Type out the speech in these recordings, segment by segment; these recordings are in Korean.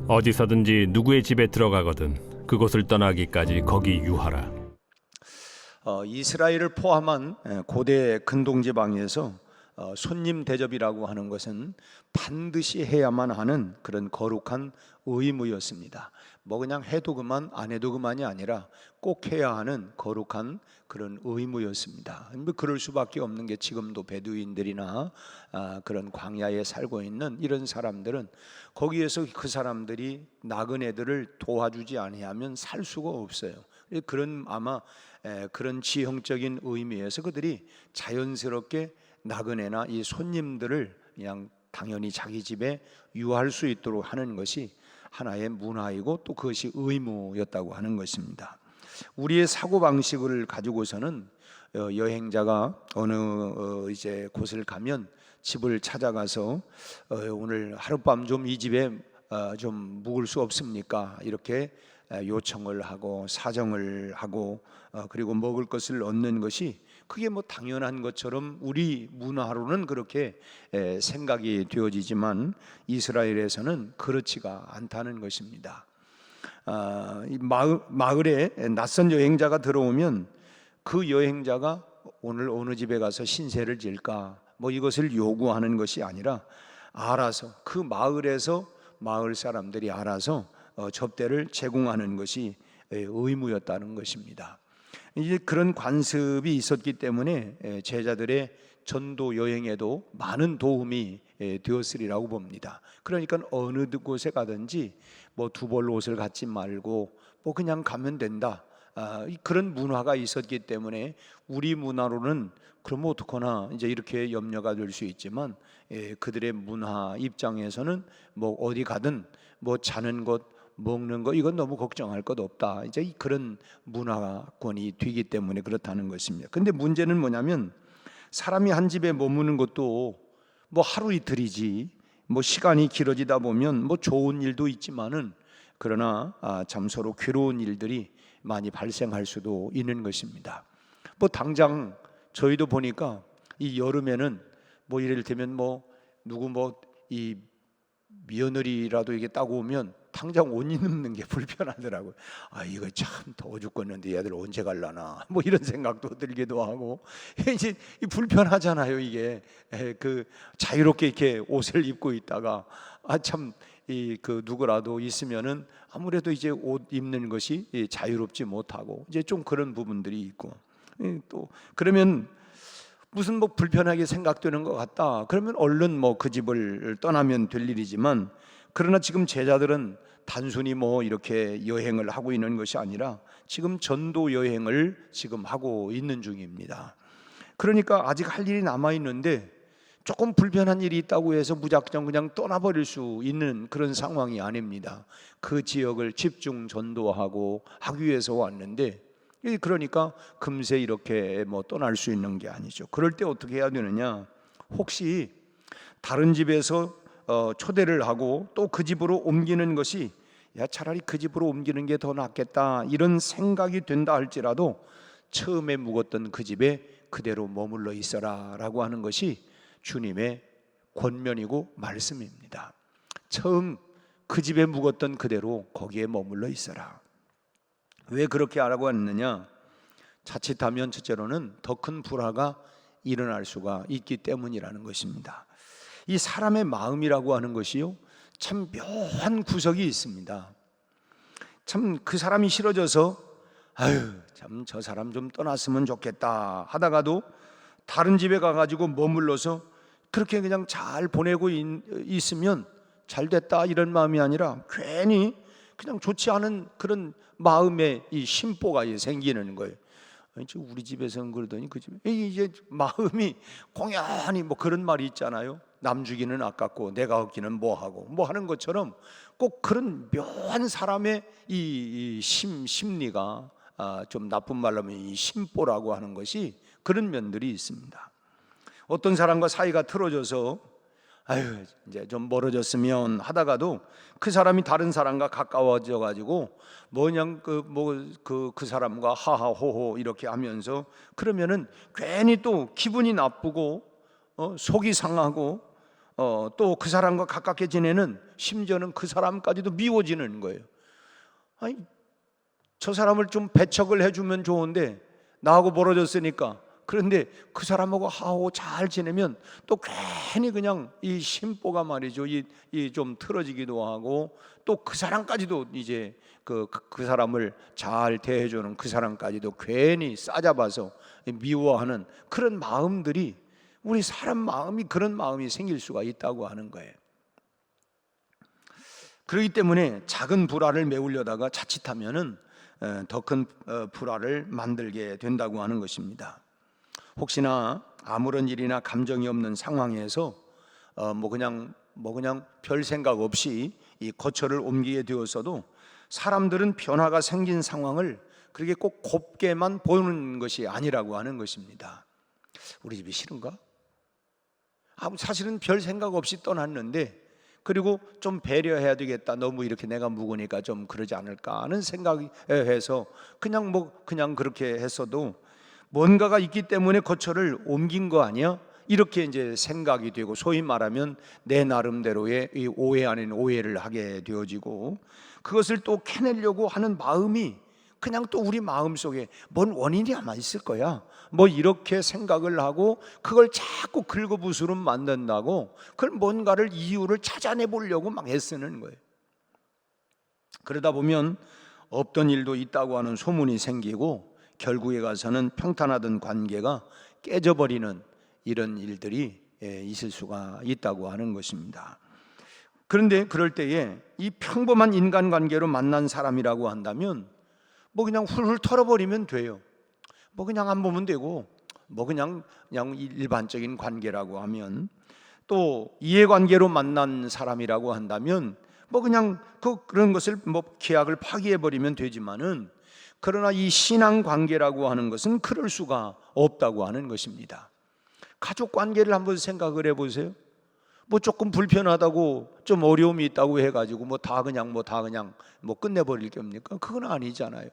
어디서든지 누구의 집에 들어가거든 그곳을 떠나기까지 거기 유하라. 이스라엘을 포함한 고대 근동지방에서 손님 대접이라고 하는 것은 반드시 해야만 하는 그런 거룩한 의무였습니다. 뭐 그냥 해도 그만 안 해도 그만이 아니라 꼭 해야 하는 거룩한 그런 의무였습니다. 그럴 수밖에 없는 게 지금도 베두인들이나 그런 광야에 살고 있는 이런 사람들은 거기에서 그 사람들이 나그네들을 도와주지 아니하면 살 수가 없어요. 그런 아마 그런 지형적인 의미에서 그들이 자연스럽게 나그네나 이 손님들을 그냥 당연히 자기 집에 유할 수 있도록 하는 것이 하나의 문화이고 또 그것이 의무였다고 하는 것입니다. 우리의 사고방식을 가지고서는 여행자가 어느 이제 곳을 가면 집을 찾아가서 오늘 하룻밤 좀 이 집에 좀 묵을 수 없습니까? 이렇게 요청을 하고 사정을 하고 그리고 먹을 것을 얻는 것이 그게 뭐 당연한 것처럼 우리 문화로는 그렇게 생각이 되어지지만 이스라엘에서는 그렇지가 않다는 것입니다. 이 마을에 낯선 여행자가 들어오면 그 여행자가 오늘 어느 집에 가서 신세를 질까 뭐 이것을 요구하는 것이 아니라 알아서 그 마을에서 마을 사람들이 알아서 접대를 제공하는 것이 의무였다는 것입니다. 이제 그런 관습이 있었기 때문에 제자들의 전도 여행에도 많은 도움이 되었으리라고 봅니다. 그러니까 어느 곳에 가든지 뭐 두 벌 옷을 갖지 말고 뭐 그냥 가면 된다. 그런 문화가 있었기 때문에 우리 문화로는 그럼 어떡하나 이제 이렇게 염려가 될 수 있지만 그들의 문화 입장에서는 뭐 어디 가든 뭐 자는 것 먹는 거 이건 너무 걱정할 것 없다. 이제 그런 문화권이 되기 때문에 그렇다는 것입니다. 근데 문제는 뭐냐면 사람이 한 집에 머무는 것도 뭐 하루 이틀이지 뭐 시간이 길어지다 보면 뭐 좋은 일도 있지만은 그러나 참 서로 괴로운 일들이 많이 발생할 수도 있는 것입니다. 뭐 당장 저희도 보니까 이 여름에는 뭐 이를테면 뭐 누구 뭐 이 며느리라도 이게 따고 오면 당장 옷 입는 게 불편하더라고요. 이거 참 더워 죽겠는데 얘들 언제 갈라나 뭐 이런 생각도 들기도 하고 이제 불편하잖아요. 이게 그 자유롭게 이렇게 옷을 입고 있다가 참 이 그 누구라도 있으면은 아무래도 이제 옷 입는 것이 자유롭지 못하고 이제 좀 그런 부분들이 있고 또 그러면 무슨 뭐 불편하게 생각되는 것 같다. 그러면 얼른 뭐 그 집을 떠나면 될 일이지만 그러나 지금 제자들은 단순히 뭐 이렇게 여행을 하고 있는 것이 아니라 지금 전도 여행을 지금 하고 있는 중입니다. 그러니까 아직 할 일이 남아 있는데 조금 불편한 일이 있다고 해서 무작정 그냥 떠나버릴 수 있는 그런 상황이 아닙니다. 그 지역을 집중 전도하고 하기 위해서 왔는데 그러니까 금세 이렇게 뭐 떠날 수 있는 게 아니죠. 그럴 때 어떻게 해야 되느냐? 혹시 다른 집에서 초대를 하고 또 그 집으로 옮기는 것이 차라리 그 집으로 옮기는 게 더 낫겠다 이런 생각이 된다 할지라도 처음에 묵었던 그 집에 그대로 머물러 있어라 라고 하는 것이 주님의 권면이고 말씀입니다. 처음 그 집에 묵었던 그대로 거기에 머물러 있어라. 왜 그렇게 하라고 했느냐? 자칫하면 첫째로는 더 큰 불화가 일어날 수가 있기 때문이라는 것입니다. 이 사람의 마음이라고 하는 것이요 참 묘한 구석이 있습니다. 참 그 사람이 싫어져서 참 저 사람 좀 떠났으면 좋겠다 하다가도 다른 집에 가가지고 머물러서 그렇게 그냥 잘 보내고 있으면 잘 됐다 이런 마음이 아니라 괜히 그냥 좋지 않은 그런 마음의 이 심보가 생기는 거예요. 우리 집에서는 그러더니 그 집에 이제 마음이 공연히 뭐 그런 말이 있잖아요. 남 주기는 아깝고 내가 얻기는 뭐하고 뭐 하는 것처럼 꼭 그런 묘한 사람의 이 심리가 좀 나쁜 말로 하면 이 심보라고 하는 것이 그런 면들이 있습니다. 어떤 사람과 사이가 틀어져서 이제 좀 멀어졌으면 하다가도 그 사람이 다른 사람과 가까워져 가지고 뭐냥 그 사람과 하하호호 이렇게 하면서 그러면은 괜히 또 기분이 나쁘고 속이 상하고 또 그 사람과 가깝게 지내는, 심지어는 그 사람까지도 미워지는 거예요. 아니, 저 사람을 좀 배척을 해주면 좋은데 나하고 멀어졌으니까. 그런데 그 사람하고 하고 잘 지내면 또 괜히 그냥 이 심보가 말이죠, 이 좀 틀어지기도 하고, 또 그 사람까지도 이제 그 사람을 잘 대해주는 그 사람까지도 괜히 싸잡아서 미워하는 그런 마음들이, 우리 사람 마음이 그런 마음이 생길 수가 있다고 하는 거예요. 그렇기 때문에 작은 불화를 메우려다가 자칫하면은 더 큰 불화를 만들게 된다고 하는 것입니다. 혹시나 아무런 일이나 감정이 없는 상황에서 뭐 그냥 별 생각 없이 이 거처를 옮기게 되었어도 사람들은 변화가 생긴 상황을 그렇게 꼭 곱게만 보는 것이 아니라고 하는 것입니다. 우리 집이 싫은가? 사실은 별 생각 없이 떠났는데, 그리고 좀 배려해야 되겠다, 너무 이렇게 내가 묵으니까 좀 그러지 않을까 하는 생각이 해서 그냥 그렇게 했어도 뭔가가 있기 때문에 거처를 옮긴 거 아니야? 이렇게 이제 생각이 되고, 소위 말하면 내 나름대로의 이 오해 아닌 오해를 하게 되어지고, 그것을 또 캐내려고 하는 마음이 그냥 또 우리 마음속에 뭔 원인이 아마 있을 거야, 뭐 이렇게 생각을 하고 그걸 자꾸 긁어부스럼 만든다고, 그걸 뭔가를 이유를 찾아내 보려고 막 애쓰는 거예요. 그러다 보면 없던 일도 있다고 하는 소문이 생기고, 결국에 가서는 평탄하던 관계가 깨져버리는 이런 일들이 있을 수가 있다고 하는 것입니다. 그런데 그럴 때에 이 평범한 인간관계로 만난 사람이라고 한다면 뭐 그냥 훌훌 털어버리면 돼요. 뭐 그냥 안 보면 되고, 뭐 그냥 일반적인 관계라고 하면, 또 이해관계로 만난 사람이라고 한다면 뭐 그냥 그런 것을 뭐 계약을 파기해버리면 되지만은, 그러나 이 신앙관계라고 하는 것은 그럴 수가 없다고 하는 것입니다. 가족관계를 한번 생각을 해보세요. 뭐 조금 불편하다고, 좀 어려움이 있다고 해가지고 다 그냥 끝내버릴 겁니까? 그건 아니잖아요.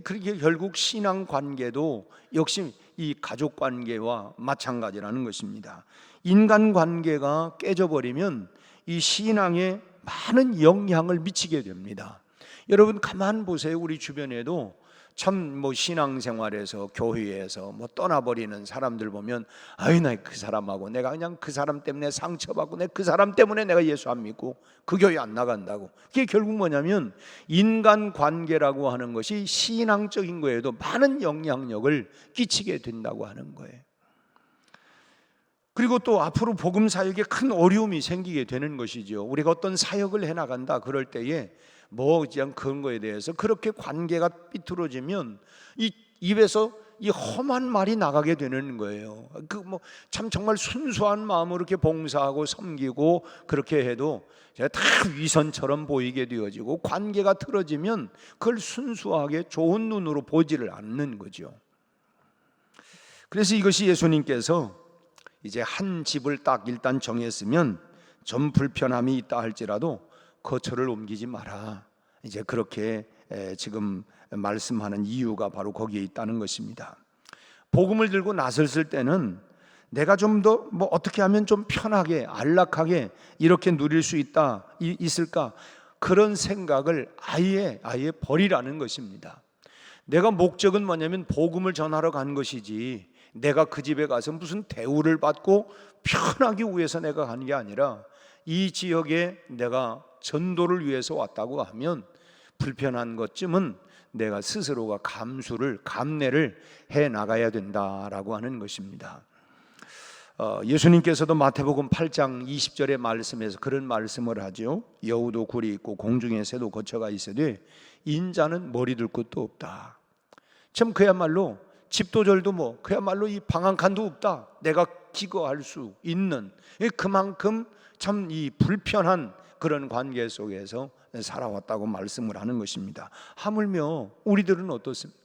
그렇게 결국 신앙관계도 역시 이 가족관계와 마찬가지라는 것입니다. 인간관계가 깨져버리면 이 신앙에 많은 영향을 미치게 됩니다. 여러분 가만 보세요. 우리 주변에도 참 뭐 신앙생활에서, 교회에서 뭐 떠나버리는 사람들 보면, 아이 나 그 사람하고 내가 그냥 그 사람 때문에 상처받고, 내 그 사람 때문에 내가 예수 안 믿고 그 교회 안 나간다고. 그게 결국 뭐냐면 인간관계라고 하는 것이 신앙적인 거에도 많은 영향력을 끼치게 된다고 하는 거예요. 그리고 또 앞으로 복음 사역에 큰 어려움이 생기게 되는 것이죠. 우리가 어떤 사역을 해나간다 그럴 때에 뭐 그냥 그런 거에 대해서 그렇게 관계가 삐뚤어지면 이 입에서 이 험한 말이 나가게 되는 거예요. 정말 순수한 마음으로 이렇게 봉사하고 섬기고 그렇게 해도 다 위선처럼 보이게 되어지고, 관계가 틀어지면 그걸 순수하게 좋은 눈으로 보지를 않는 거죠. 그래서 이것이 예수님께서 이제 한 집을 딱 일단 정했으면 좀 불편함이 있다 할지라도 거처를 옮기지 마라, 이제 그렇게 지금 말씀하는 이유가 바로 거기에 있다는 것입니다. 복음을 들고 나섰을 때는 내가 좀 더 뭐 어떻게 하면 좀 편하게 안락하게 이렇게 누릴 수 있을까, 그런 생각을 아예 버리라는 것입니다. 내가 목적은 뭐냐면 복음을 전하러 간 것이지, 내가 그 집에 가서 무슨 대우를 받고 편하기 위해서 내가 가는 게 아니라, 이 지역에 내가 전도를 위해서 왔다고 하면 불편한 것쯤은 내가 스스로가 감내를 해 나가야 된다라고 하는 것입니다. 예수님께서도 마태복음 8장 20절의 말씀에서 그런 말씀을 하죠. 여우도 굴이 있고 공중에 새도 거처가 있으되 인자는 머리 둘 곳도 없다. 참 그야말로 집도 절도 그야말로 이 방한칸도 없다. 내가 기거할 수 있는, 그만큼 참 이 불편한 그런 관계 속에서 살아왔다고 말씀을 하는 것입니다. 하물며 우리들은 어떻습니까?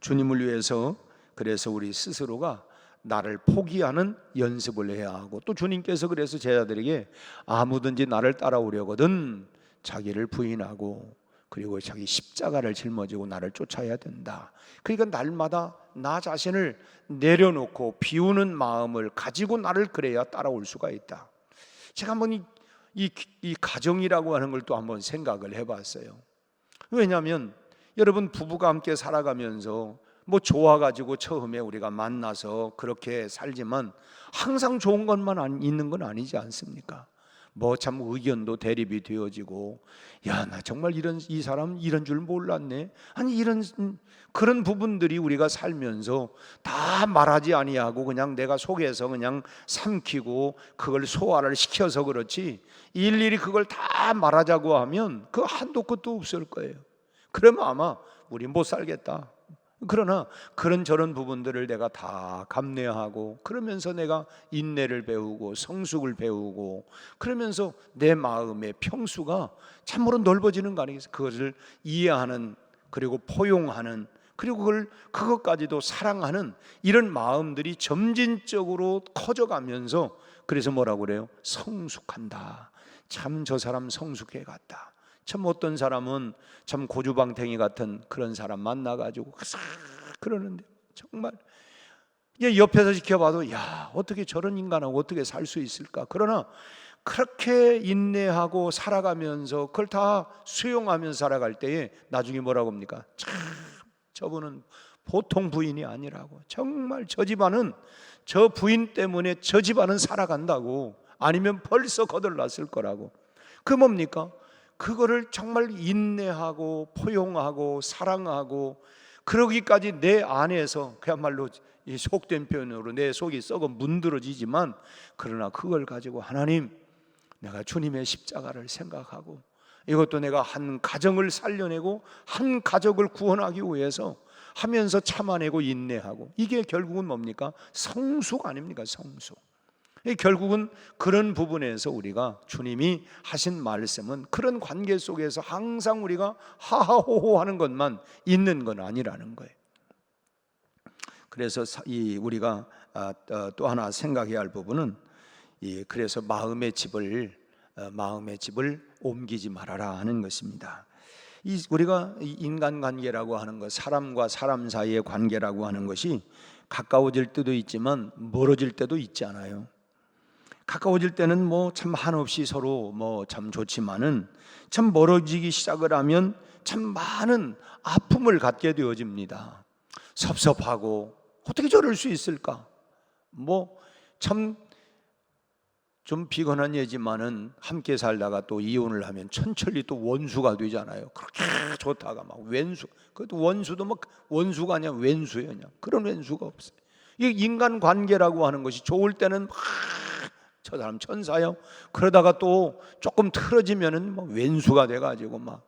주님을 위해서, 그래서 우리 스스로가 나를 포기하는 연습을 해야 하고, 또 주님께서 그래서 제자들에게 아무든지 나를 따라오려거든 자기를 부인하고, 그리고 자기 십자가를 짊어지고 나를 쫓아야 된다. 그러니까 날마다 나 자신을 내려놓고 비우는 마음을 가지고 나를 그래야 따라올 수가 있다. 제가 한번 이 가정이라고 하는 걸 또 한번 생각을 해봤어요. 왜냐하면 여러분, 부부가 함께 살아가면서 뭐 좋아가지고 처음에 우리가 만나서 그렇게 살지만 항상 좋은 것만 있는 건 아니지 않습니까? 뭐 참 의견도 대립이 되어지고, 야, 나 정말 이 사람 이런 줄 몰랐네. 아니, 이런 그런 부분들이 우리가 살면서 다 말하지 아니하고 그냥 내가 속에서 그냥 삼키고 그걸 소화를 시켜서 그렇지, 일일이 그걸 다 말하자고 하면 그 한도 끝도 없을 거예요. 그러면 아마 우리 못 살겠다. 그러나 그런 부분들을 내가 다 감내하고, 그러면서 내가 인내를 배우고 성숙을 배우고, 그러면서 내 마음의 평수가 참으로 넓어지는 거 아니겠어요? 그것을 이해하는, 그리고 포용하는, 그리고 그것까지도 사랑하는 이런 마음들이 점진적으로 커져가면서, 그래서 뭐라고 그래요? 성숙한다. 참 저 사람 성숙해 갔다. 참 어떤 사람은 참 고주방탱이 같은 그런 사람 만나가지고 그러는데 정말 옆에서 지켜봐도, 야, 어떻게 저런 인간하고 어떻게 살 수 있을까? 그러나 그렇게 인내하고 살아가면서 그걸 다 수용하면서 살아갈 때에 나중에 뭐라고 합니까? 참 저분은 보통 부인이 아니라고. 정말 저 집안은 저 부인 때문에 저 집안은 살아간다고, 아니면 벌써 거들났을 거라고. 그 뭡니까? 그거를 정말 인내하고 포용하고 사랑하고, 그러기까지 내 안에서 그야말로 이 속된 표현으로 내 속이 썩어 문드러지지만, 그러나 그걸 가지고 하나님, 내가 주님의 십자가를 생각하고 이것도 내가 한 가정을 살려내고 한 가족을 구원하기 위해서 하면서 참아내고 인내하고, 이게 결국은 뭡니까? 성숙 아닙니까? 성숙. 결국은 그런 부분에서 우리가 주님이 하신 말씀은 그런 관계 속에서 항상 우리가 하하호호 하는 것만 있는 건 아니라는 거예요. 그래서 우리가 또 하나 생각해야 할 부분은, 그래서 마음의 집을 옮기지 말아라 하는 것입니다. 우리가 인간관계라고 하는 것, 사람과 사람 사이의 관계라고 하는 것이 가까워질 때도 있지만 멀어질 때도 있잖아요. 가까워질 때는 뭐 참 한없이 서로 뭐 참 좋지만은, 참 멀어지기 시작을 하면 참 많은 아픔을 갖게 되어집니다. 섭섭하고, 어떻게 저럴 수 있을까? 뭐 참 좀 비건한 예지만은 함께 살다가 또 이혼을 하면 천천히 또 원수가 되잖아요. 그렇게 좋다가 막 왼수, 그것도 원수도 막 원수가 아니야, 왼수예요. 그냥 그런 왼수가 없어요. 이 인간 관계라고 하는 것이 좋을 때는 저 사람 천사요. 그러다가 또 조금 틀어지면은 막 왼수가 돼가지고 막,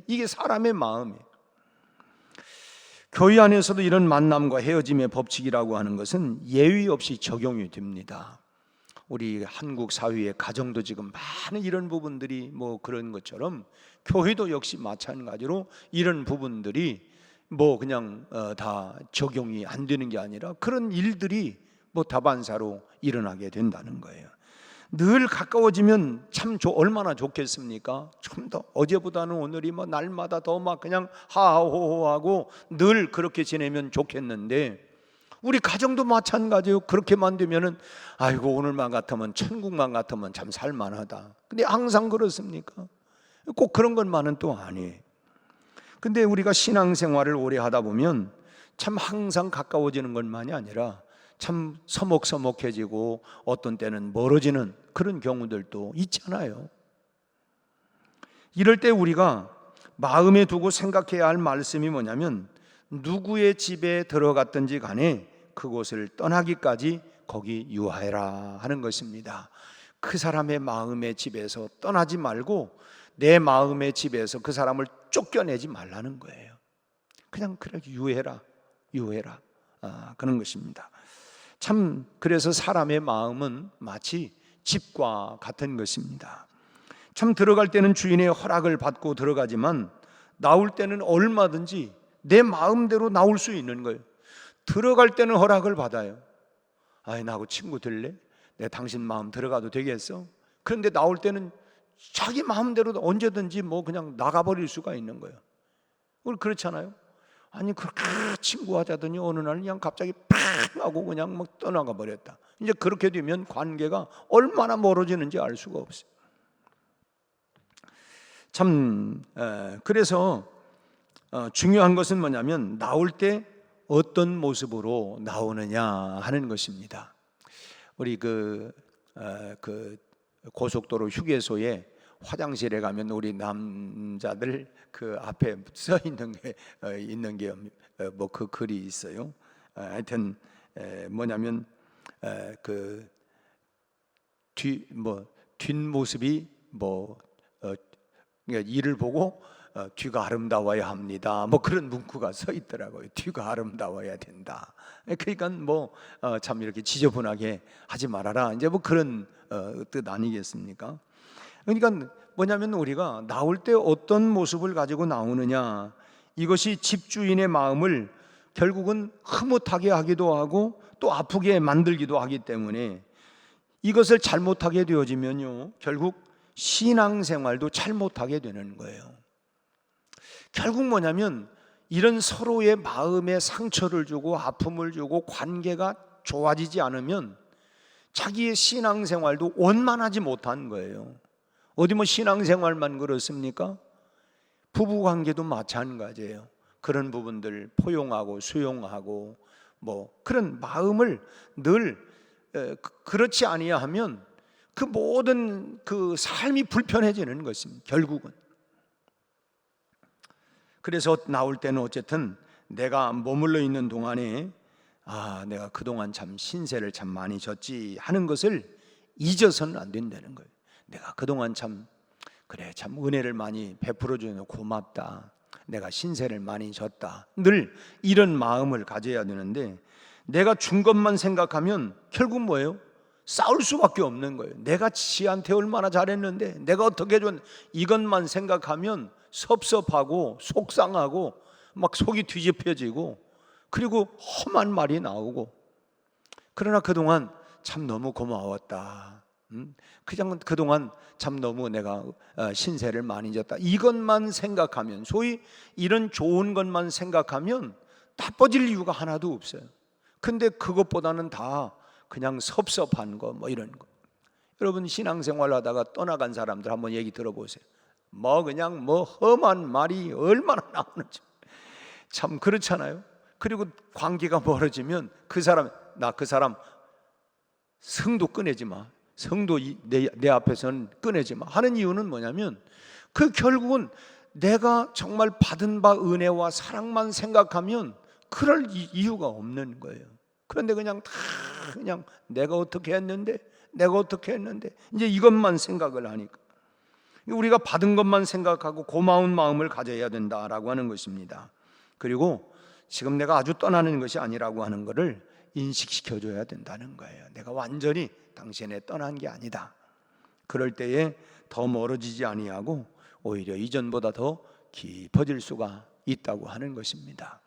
이게 사람의 마음이에요. 교회 안에서도 이런 만남과 헤어짐의 법칙이라고 하는 것은 예의 없이 적용이 됩니다. 우리 한국 사회의 가정도 지금 많은 이런 부분들이 뭐 그런 것처럼, 교회도 역시 마찬가지로 이런 부분들이 뭐 그냥 다 적용이 안 되는 게 아니라 그런 일들이 뭐 다반사로 일어나게 된다는 거예요. 늘 가까워지면 참 얼마나 좋겠습니까? 좀 더 어제보다는 오늘이 뭐 날마다 더 막 그냥 하하호호하고 늘 그렇게 지내면 좋겠는데, 우리 가정도 마찬가지예요. 그렇게만 되면은 아이고, 오늘만 같으면, 천국만 같으면 참 살만하다. 근데 항상 그렇습니까? 꼭 그런 것만은 또 아니에요. 근데 우리가 신앙생활을 오래 하다 보면 참 항상 가까워지는 것만이 아니라 참 서먹서먹해지고 어떤 때는 멀어지는 그런 경우들도 있잖아요. 이럴 때 우리가 마음에 두고 생각해야 할 말씀이 뭐냐면, 누구의 집에 들어갔든지 간에 그곳을 떠나기까지 거기 유하해라 하는 것입니다. 그 사람의 마음의 집에서 떠나지 말고 내 마음의 집에서 그 사람을 쫓겨내지 말라는 거예요. 그냥 그렇게 유해라 그런 것입니다. 참 그래서 사람의 마음은 마치 집과 같은 것입니다. 참 들어갈 때는 주인의 허락을 받고 들어가지만 나올 때는 얼마든지 내 마음대로 나올 수 있는 거예요. 들어갈 때는 허락을 받아요. 아이, 나하고 친구 될래? 내가 당신 마음 들어가도 되겠어? 그런데 나올 때는 자기 마음대로 언제든지 뭐 그냥 나가버릴 수가 있는 거예요. 우리 그렇잖아요. 아니, 그렇게 친구하자더니 어느 날 그냥 갑자기 팍 하고 그냥 막 떠나가 버렸다. 이제 그렇게 되면 관계가 얼마나 멀어지는지 알 수가 없어요. 참 그래서 중요한 것은 뭐냐면 나올 때 어떤 모습으로 나오느냐 하는 것입니다. 우리 그 고속도로 휴게소에 화장실에 가면 우리 남자들 그 앞에 써 있는 게 뭐 그 글이 있어요. 하여튼 뭐냐면 그 뒷모습이 그러니까 이를 보고 뒤가 아름다워야 합니다. 뭐 그런 문구가 써 있더라고요. 뒤가 아름다워야 된다. 그러니까 참 이렇게 지저분하게 하지 말아라. 이제 뭐 그런 뜻 아니겠습니까? 그러니까 뭐냐면 우리가 나올 때 어떤 모습을 가지고 나오느냐, 이것이 집주인의 마음을 결국은 흐뭇하게 하기도 하고 또 아프게 만들기도 하기 때문에 이것을 잘못하게 되어지면요 결국 신앙생활도 잘못하게 되는 거예요. 결국 뭐냐면 이런 서로의 마음에 상처를 주고 아픔을 주고 관계가 좋아지지 않으면 자기의 신앙생활도 원만하지 못한 거예요. 어디 뭐 신앙생활만 그렇습니까? 부부관계도 마찬가지예요. 그런 부분들 포용하고 수용하고 뭐 그런 마음을 늘 그렇지 아니하면 그 모든 그 삶이 불편해지는 것입니다. 결국은. 그래서 나올 때는 어쨌든 내가 머물러 있는 동안에 내가 그동안 참 신세를 참 많이 졌지 하는 것을 잊어서는 안 된다는 거예요. 내가 그동안 참 은혜를 많이 베풀어 주셔서 고맙다. 내가 신세를 많이 졌다. 늘 이런 마음을 가져야 되는데 내가 준 것만 생각하면 결국 뭐예요? 싸울 수밖에 없는 거예요. 내가 지한테 얼마나 잘했는데 내가 어떻게 해줬는데 이것만 생각하면 섭섭하고 속상하고 막 속이 뒤집혀지고 그리고 험한 말이 나오고 그러나 그동안 참 너무 고마웠다. 그동안 참 너무 내가 신세를 많이 졌다. 이것만 생각하면 소위 이런 좋은 것만 생각하면 나빠질 이유가 하나도 없어요. 근데 그것보다는 다 그냥 섭섭한 거 뭐 이런 거. 여러분 신앙생활 하다가 떠나간 사람들 한번 얘기 들어보세요. 그냥 험한 말이 얼마나 나오는지 참 그렇잖아요. 그리고 관계가 멀어지면 그 사람 성도 꺼내지 마. 성도 내 앞에서는 꺼내지 마 하는 이유는 뭐냐면 그 결국은 내가 정말 받은 바 은혜와 사랑만 생각하면 그럴 이유가 없는 거예요. 그런데 그냥 내가 어떻게 했는데 이제 이것만 생각을 하니까 우리가 받은 것만 생각하고 고마운 마음을 가져야 된다라고 하는 것입니다. 그리고 지금 내가 아주 떠나는 것이 아니라고 하는 것을 인식시켜줘야 된다는 거예요. 내가 완전히 당신에 떠난 게 아니다. 그럴 때에 더 멀어지지 아니하고 오히려 이전보다 더 깊어질 수가 있다고 하는 것입니다.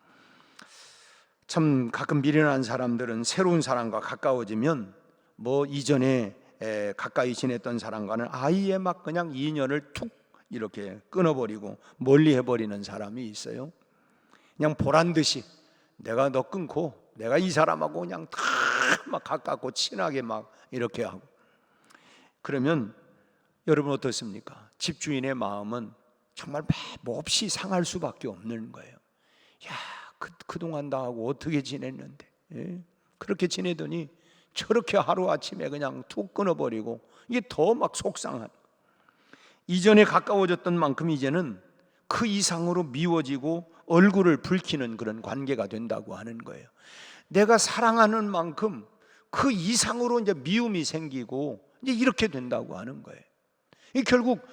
참 가끔 미련한 사람들은 새로운 사람과 가까워지면 이전에 가까이 지냈던 사람과는 아예 막 그냥 인연을 툭 이렇게 끊어버리고 멀리 해버리는 사람이 있어요. 그냥 보란듯이 내가 너 끊고 내가 이 사람하고 그냥 다 막 가깝고 친하게 막 이렇게 하고 그러면 여러분 어떻습니까? 집주인의 마음은 정말 몹시 상할 수밖에 없는 거예요. 야, 그동안 나하고 어떻게 지냈는데 그렇게 지내더니 저렇게 하루아침에 그냥 툭 끊어버리고 이게 더 막 속상한 이전에 가까워졌던 만큼 이제는 그 이상으로 미워지고 얼굴을 붉히는 그런 관계가 된다고 하는 거예요. 내가 사랑하는 만큼 그 이상으로 이제 미움이 생기고 이제 이렇게 된다고 하는 거예요. 이 결국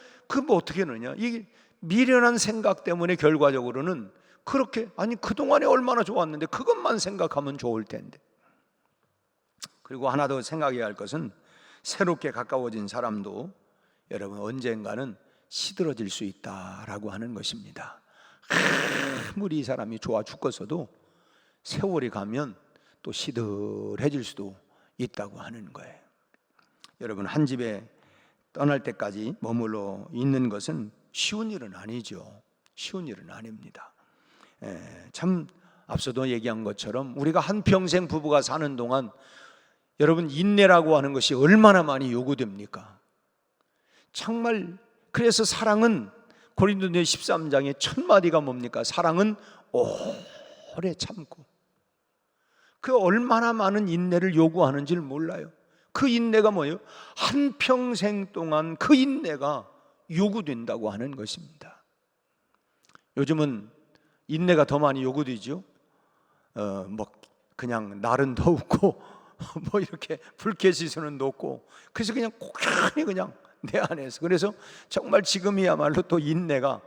어떻게 하느냐? 이게 미련한 생각 때문에 결과적으로는 그렇게 그동안에 얼마나 좋았는데 그것만 생각하면 좋을 텐데. 그리고 하나 더 생각해야 할 것은 새롭게 가까워진 사람도 여러분 언젠가는 시들어질 수 있다라고 하는 것입니다. 아무리 이 사람이 좋아 죽겠어도 세월이 가면 또 시들해질 수도 있다고 하는 거예요. 여러분 한 집에 떠날 때까지 머물러 있는 것은 쉬운 일은 아니죠. 쉬운 일은 아닙니다. 참 앞서도 얘기한 것처럼 우리가 한평생 부부가 사는 동안 여러분, 인내라고 하는 것이 얼마나 많이 요구됩니까? 정말. 그래서 사랑은 고린도서 13장의 첫 마디가 뭡니까? 사랑은 오래 참고. 그 얼마나 많은 인내를 요구하는지를 몰라요. 그 인내가 뭐예요? 한평생 동안 그 인내가 요구된다고 하는 것입니다. 요즘은 인내가 더 많이 요구되죠. 그냥 날은 덥고 뭐 이렇게 불쾌지수는 높고, 그래서 그냥 고연히 그냥 내 안에서, 그래서 정말 지금이야말로 또 인내가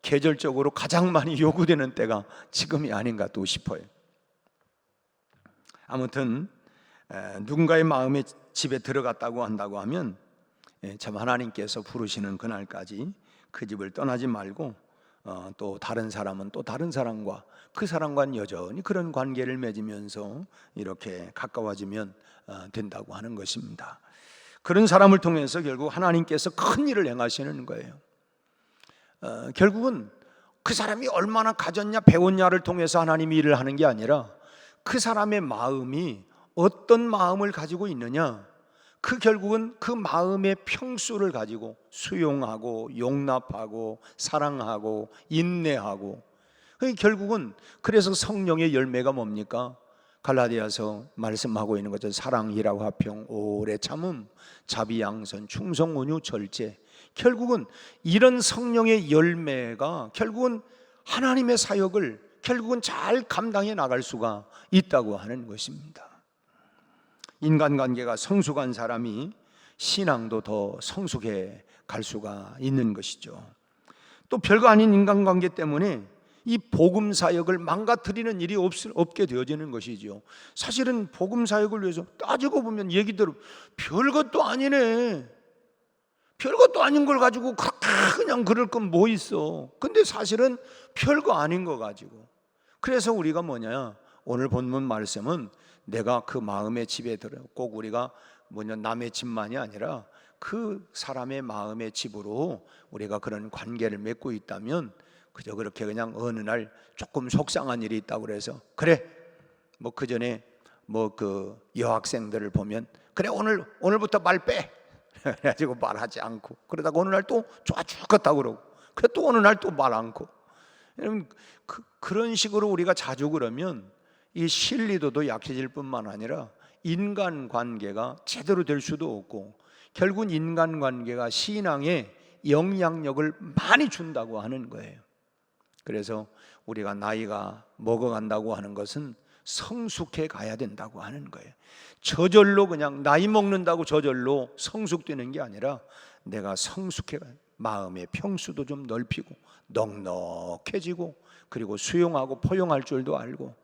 계절적으로 가장 많이 요구되는 때가 지금이 아닌가 또 싶어요. 아무튼 누군가의 마음의 집에 들어갔다고 한다고 하면 참 하나님께서 부르시는 그날까지 그 집을 떠나지 말고 또 다른 사람은 또 다른 사람과 그 사람과는 여전히 그런 관계를 맺으면서 이렇게 가까워지면 된다고 하는 것입니다. 그런 사람을 통해서 결국 하나님께서 큰 일을 행하시는 거예요. 결국은 그 사람이 얼마나 가졌냐 배웠냐를 통해서 하나님이 일을 하는 게 아니라 그 사람의 마음이 어떤 마음을 가지고 있느냐, 그 결국은 그 마음의 평수를 가지고 수용하고 용납하고 사랑하고 인내하고, 결국은 그래서 성령의 열매가 뭡니까? 갈라디아서 말씀하고 있는 것은 사랑, 희락, 화평, 오래 참음, 자비, 양선, 충성, 온유, 절제. 결국은 이런 성령의 열매가 결국은 하나님의 사역을 결국은 잘 감당해 나갈 수가 있다고 하는 것입니다. 인간관계가 성숙한 사람이 신앙도 더 성숙해 갈 수가 있는 것이죠. 또 별거 아닌 인간관계 때문에 이 복음 사역을 망가뜨리는 일이 없게 되어지는 것이죠. 사실은 복음 사역을 위해서 따지고 보면 얘기대로 별것도 아니네, 별것도 아닌 걸 가지고 그냥 그럴 건 뭐 있어. 근데 사실은 별거 아닌 거 가지고. 그래서 우리가 뭐냐, 오늘 본문 말씀은 내가 그 마음의 집에 들어, 꼭 우리가 남의 집만이 아니라 그 사람의 마음의 집으로 우리가 그런 관계를 맺고 있다면, 그저 그렇게 그냥 어느 날 조금 속상한 일이 있다고 그래서 그래 뭐 그 전에 그 여학생들을 보면 그래 오늘부터 말 빼 그래가지고 말하지 않고, 그러다가 어느 날 또 좋아 죽겠다고 그러고, 그래 또 어느 날 또 말 않고. 여러분, 그런 식으로 우리가 자주 그러면 이 신리도도 약해질 뿐만 아니라 인간관계가 제대로 될 수도 없고, 결국 인간관계가 신앙에 영향력을 많이 준다고 하는 거예요. 그래서 우리가 나이가 먹어간다고 하는 것은 성숙해 가야 된다고 하는 거예요. 저절로 그냥 나이 먹는다고 저절로 성숙되는 게 아니라 내가 성숙해, 마음의 평수도 좀 넓히고 넉넉해지고, 그리고 수용하고 포용할 줄도 알고,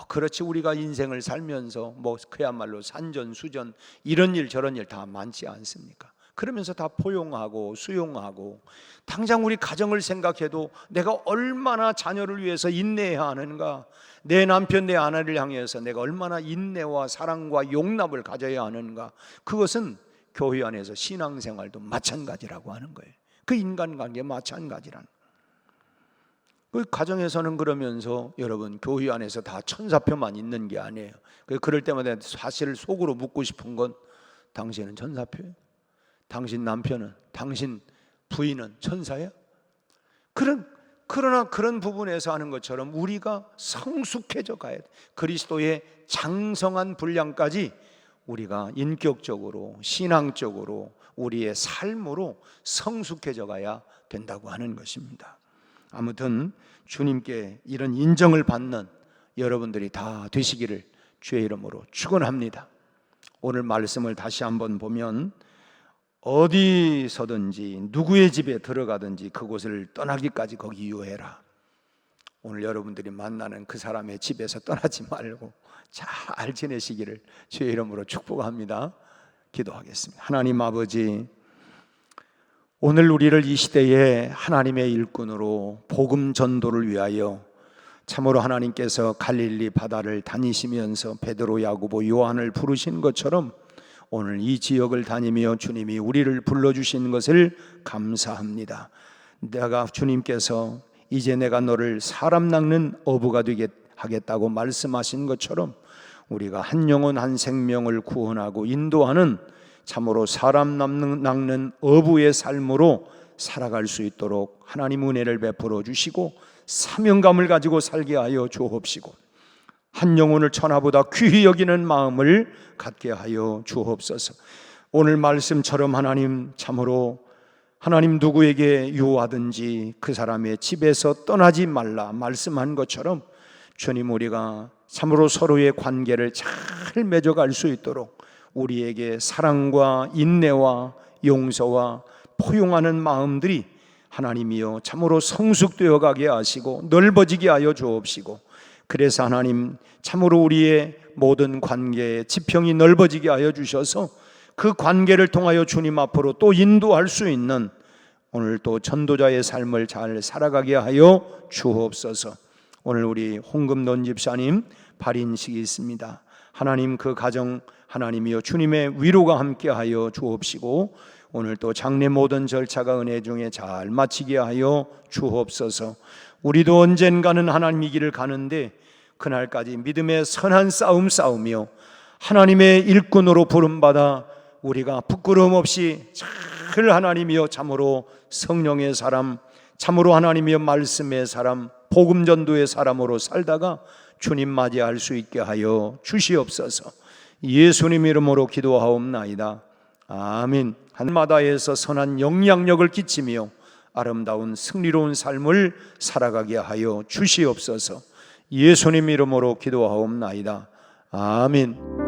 그렇지 우리가 인생을 살면서 그야말로 산전수전 이런 일 저런 일 다 많지 않습니까? 그러면서 다 포용하고 수용하고, 당장 우리 가정을 생각해도 내가 얼마나 자녀를 위해서 인내해야 하는가, 내 남편 내 아내를 향해서 내가 얼마나 인내와 사랑과 용납을 가져야 하는가, 그것은 교회 안에서 신앙생활도 마찬가지라고 하는 거예요. 그 인간관계 마찬가지라는 거예요. 그 가정에서는 그러면서 여러분 교회 안에서 다 천사표만 있는 게 아니에요. 그럴 때마다 사실 속으로 묻고 싶은 건, 당신은 천사표예요? 당신 남편은, 당신 부인은 천사야? 그러나 그런 부분에서 하는 것처럼 우리가 성숙해져 가야 돼. 그리스도의 장성한 분량까지 우리가 인격적으로 신앙적으로 우리의 삶으로 성숙해져 가야 된다고 하는 것입니다. 아무튼 주님께 이런 인정을 받는 여러분들이 다 되시기를 주의 이름으로 축원합니다. 오늘 말씀을 다시 한번 보면, 어디서든지 누구의 집에 들어가든지 그곳을 떠나기까지 거기 유해라. 오늘 여러분들이 만나는 그 사람의 집에서 떠나지 말고 잘 지내시기를 주의 이름으로 축복합니다. 기도하겠습니다. 하나님 아버지, 오늘 우리를 이 시대에 하나님의 일꾼으로 복음 전도를 위하여 참으로 하나님께서 갈릴리 바다를 다니시면서 베드로, 야고보, 요한을 부르신 것처럼 오늘 이 지역을 다니며 주님이 우리를 불러주신 것을 감사합니다. 주님께서 이제 내가 너를 사람 낚는 어부가 되게 하겠다고 말씀하신 것처럼 우리가 한 영혼 한 생명을 구원하고 인도하는 참으로 사람 낚는 어부의 삶으로 살아갈 수 있도록 하나님 은혜를 베풀어 주시고 사명감을 가지고 살게 하여 주옵시고 한 영혼을 천하보다 귀히 여기는 마음을 갖게 하여 주옵소서. 오늘 말씀처럼 하나님 참으로 하나님 누구에게 유하든지 그 사람의 집에서 떠나지 말라 말씀한 것처럼 주님 우리가 참으로 서로의 관계를 잘 맺어갈 수 있도록 우리에게 사랑과 인내와 용서와 포용하는 마음들이 하나님이여 참으로 성숙되어 가게 하시고 넓어지게 하여 주옵시고 그래서 하나님 참으로 우리의 모든 관계의 지평이 넓어지게 하여 주셔서 그 관계를 통하여 주님 앞으로 또 인도할 수 있는 오늘 또 전도자의 삶을 잘 살아가게 하여 주옵소서. 오늘 우리 홍금돈 집사님 발인식이 있습니다. 하나님 그 가정 하나님이여 주님의 위로가 함께하여 주옵시고 오늘 또 장례 모든 절차가 은혜 중에 잘 마치게 하여 주옵소서. 우리도 언젠가는 하나님의 길을 가는데 그날까지 믿음의 선한 싸움 싸우며 하나님의 일꾼으로 부름받아 우리가 부끄러움 없이 잘 하나님이여 참으로 성령의 사람, 참으로 하나님이여 말씀의 사람, 복음 전도의 사람으로 살다가 주님 맞이할 수 있게 하여 주시옵소서. 예수님 이름으로 기도하옵나이다. 아멘. 한마다에서 선한 영향력을 끼치며 아름다운 승리로운 삶을 살아가게 하여 주시옵소서. 예수님 이름으로 기도하옵나이다. 아멘.